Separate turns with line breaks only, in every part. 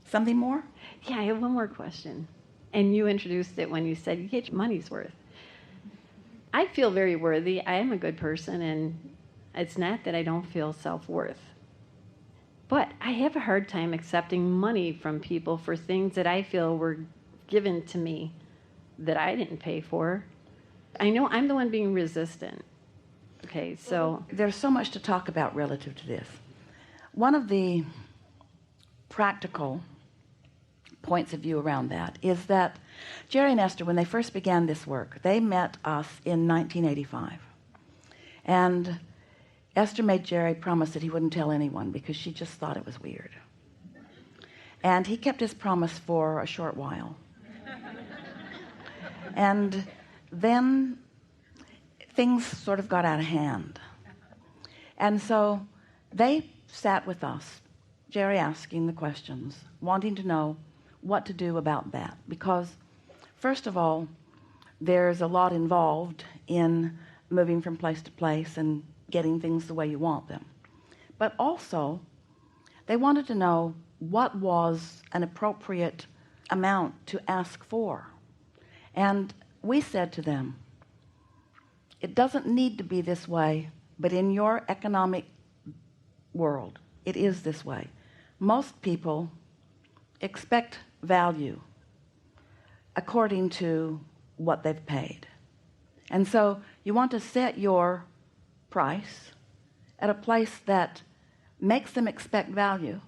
Something more?
Yeah, I have one more question. And you introduced it when you said you get your money's worth. I feel very worthy. I am a good person, and it's not that I don't feel self-worth. But I have a hard time accepting money from people for things that I feel were given to me that I didn't pay for. I know I'm the one being resistant. Okay, so
there's so much to talk about relative to this. One of the practical points of view around that is that Jerry and Esther, when they first began this work, they met us in 1985. And Esther made Jerry promise that he wouldn't tell anyone because she just thought it was weird. And he kept his promise for a short while. And then things sort of got out of hand. And so they sat with us, Jerry asking the questions, wanting to know what to do about that. Because, first of all, there's a lot involved in moving from place to place and getting things the way you want them. But also, they wanted to know what was an appropriate amount to ask for. And we said to them, it doesn't need to be this way, but in your economic world, it is this way. Most people expect value according to what they've paid. And so you want to set your price at a place that makes them expect value,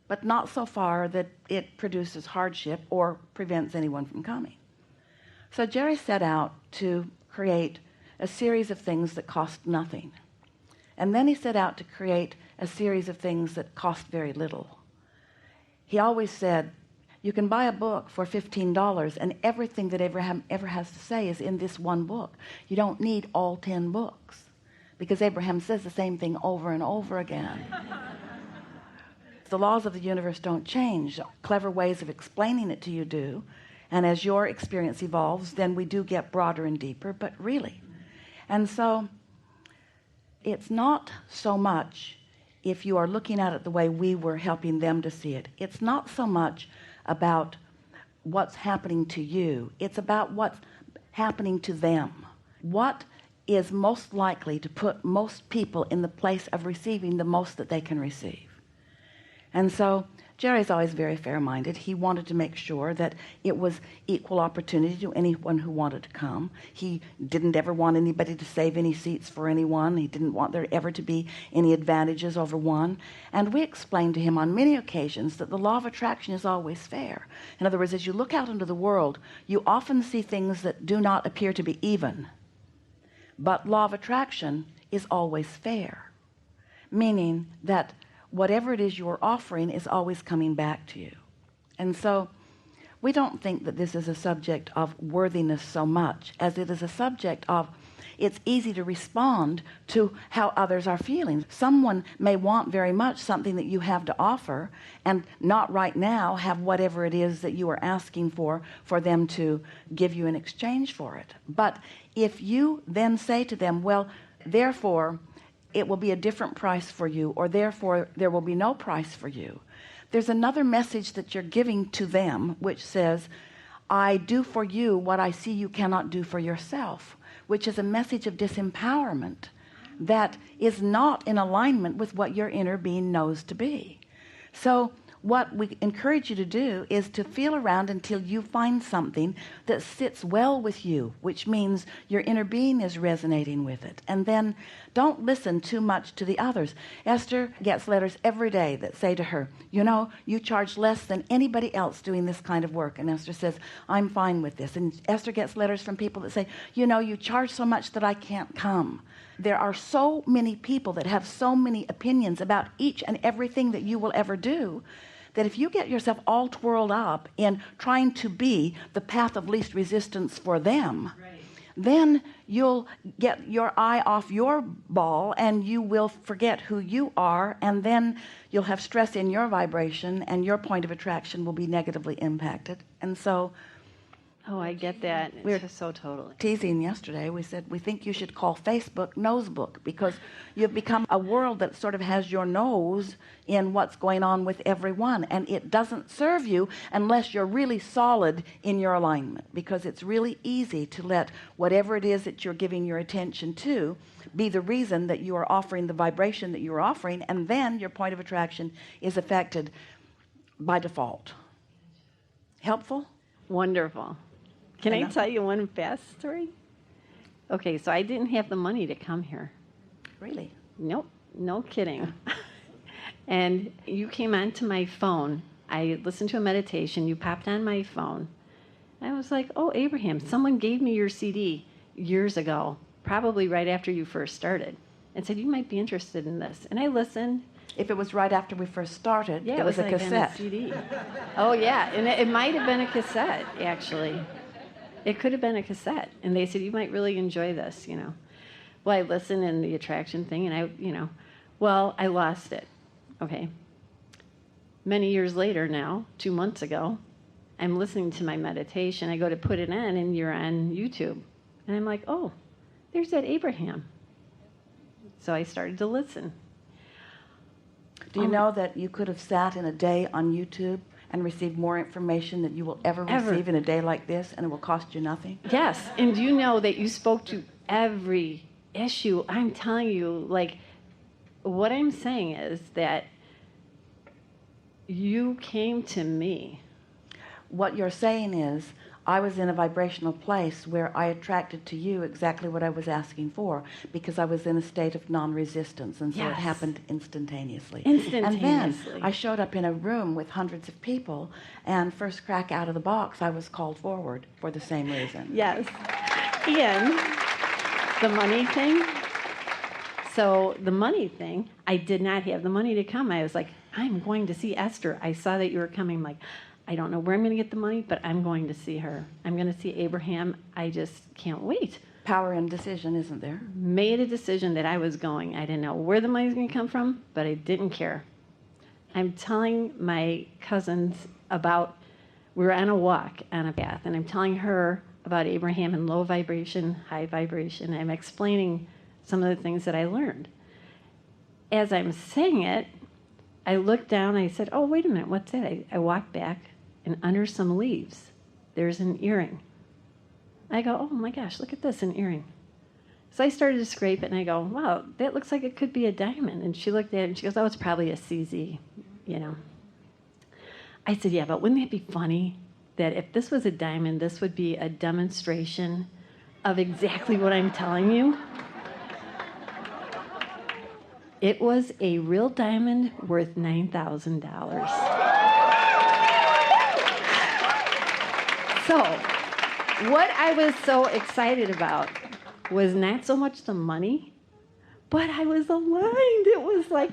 but not so far that it produces hardship or prevents anyone from coming. So Jerry set out to create a series of things that cost nothing. And then he set out to create a series of things that cost very little. He always said, you can buy a book for $15 and everything that Abraham ever has to say is in this one book. You don't need all 10 books because Abraham says the same thing over and over again. The laws of the universe don't change. Clever ways of explaining it to you do. And as your experience evolves, then we do get broader and deeper, but really. And so it's not so much, if you are looking at it the way we were helping them to see it, it's not so much about what's happening to you. It's about what's happening to them. What is most likely to put most people in the place of receiving the most that they can receive. And so Jerry's always very fair-minded. He wanted to make sure that it was equal opportunity to anyone who wanted to come. He didn't ever want anybody to save any seats for anyone. He didn't want there ever to be any advantages over one. And we explained to him on many occasions that the law of attraction is always fair. In other words, as you look out into the world, you often see things that do not appear to be even. But law of attraction is always fair, meaning that whatever it is you're offering is always coming back to you. And so we don't think that this is a subject of worthiness so much as it is a subject of it's easy to respond to how others are feeling. Someone may want very much something that you have to offer and not right now have whatever it is that you are asking for them to give you in exchange for it. But if you then say to them, well, therefore it will be a different price for you, or therefore there will be no price for you, there's another message that you're giving to them which says, I do for you what I see you cannot do for yourself, which is a message of disempowerment that is not in alignment with what your inner being knows to be. So what we encourage you to do is to feel around until you find something that sits well with you, which means your inner being is resonating with it. And then don't listen too much to the others. Esther gets letters every day that say to her, you know, you charge less than anybody else doing this kind of work. And Esther says, I'm fine with this. And Esther gets letters from people that say, you know, you charge so much that I can't come. There are so many people that have so many opinions about each and everything that you will ever do, that if you get yourself all twirled up in trying to be the path of least resistance for them, right, then you'll get your eye off your ball and you will forget who you are, and then you'll have stress in your vibration and your point of attraction will be negatively impacted. And so
Oh, I get that.
We're
It's so totally.
teasing yesterday. We said we think you should call Facebook Nosebook because you've become a world that sort of has your nose in what's going on with everyone, and it doesn't serve you unless you're really solid in your alignment, because it's really easy to let whatever it is that you're giving your attention to be the reason that you are offering the vibration that you're offering, and then your point of attraction is affected by default. Helpful?
Wonderful. Can I tell you one fast story? Okay, so I didn't have the money to come here.
Really?
Nope, no kidding. And you came onto my phone. I listened to a meditation. You popped on my phone. I was like, oh, Abraham, someone gave me your CD years ago, probably right after you first started, and said, you might be interested in this. And I listened.
If it was right after we first started,
Yeah,
it was a
like
cassette.
On a CD. Oh, yeah, and it might have been a cassette, actually. It could have been a cassette. And they said, you might really enjoy this, you know. Well, I listened in the attraction thing, and I lost it. Okay. Many years later now, 2 months ago, I'm listening to my meditation. I go to put it in, and you're on YouTube. And I'm like, oh, there's that Abraham. So I started to listen.
Do you know that you could have sat in a day on YouTube and received more information than you will ever receive in a day like this, and it will cost you nothing?
Yes, and you know that you spoke to every issue. I'm telling you, like, what I'm saying is that you came to me.
What you're saying is, I was in a vibrational place where I attracted to you exactly what I was asking for, because I was in a state of non-resistance, and so it happened instantaneously. And then I showed up in a room with hundreds of people, and first crack out of the box, I was called forward for the same reason.
Yes. Ian, the money thing. So the money thing, I did not have the money to come. I was like, I'm going to see Esther. I saw that you were coming. I'm like, I don't know where I'm going to get the money, but I'm going to see her. I'm going to see Abraham. I just can't wait.
Power in decision, isn't there?
Made a decision that I was going. I didn't know where the money was going to come from, but I didn't care. I'm telling my cousins about, we were on a walk on a path, and I'm telling her about Abraham and low vibration, high vibration. I'm explaining some of the things that I learned. As I'm saying it, I looked down, I said, oh, wait a minute, what's that? I walked back, and under some leaves, there's an earring. I go, oh my gosh, look at this, an earring. So I started to scrape it, and I go, wow, that looks like it could be a diamond. And she looked at it, and she goes, oh, it's probably a CZ, you know. I said, yeah, but wouldn't that be funny that if this was a diamond, this would be a demonstration of exactly what I'm telling you? It was a real diamond worth $9,000. So, what I was so excited about was not so much the money, but I was aligned. It was like,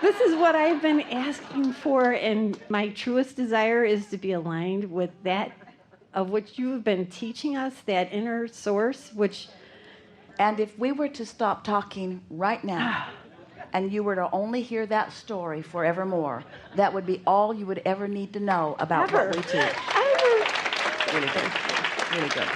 this is what I've been asking for, and my truest desire is to be aligned with that of which you have been teaching us, that inner source, which...
And if we were to stop talking right now, and you were to only hear that story forevermore, that would be all you would ever need to know about what we teach. Really good. Really good.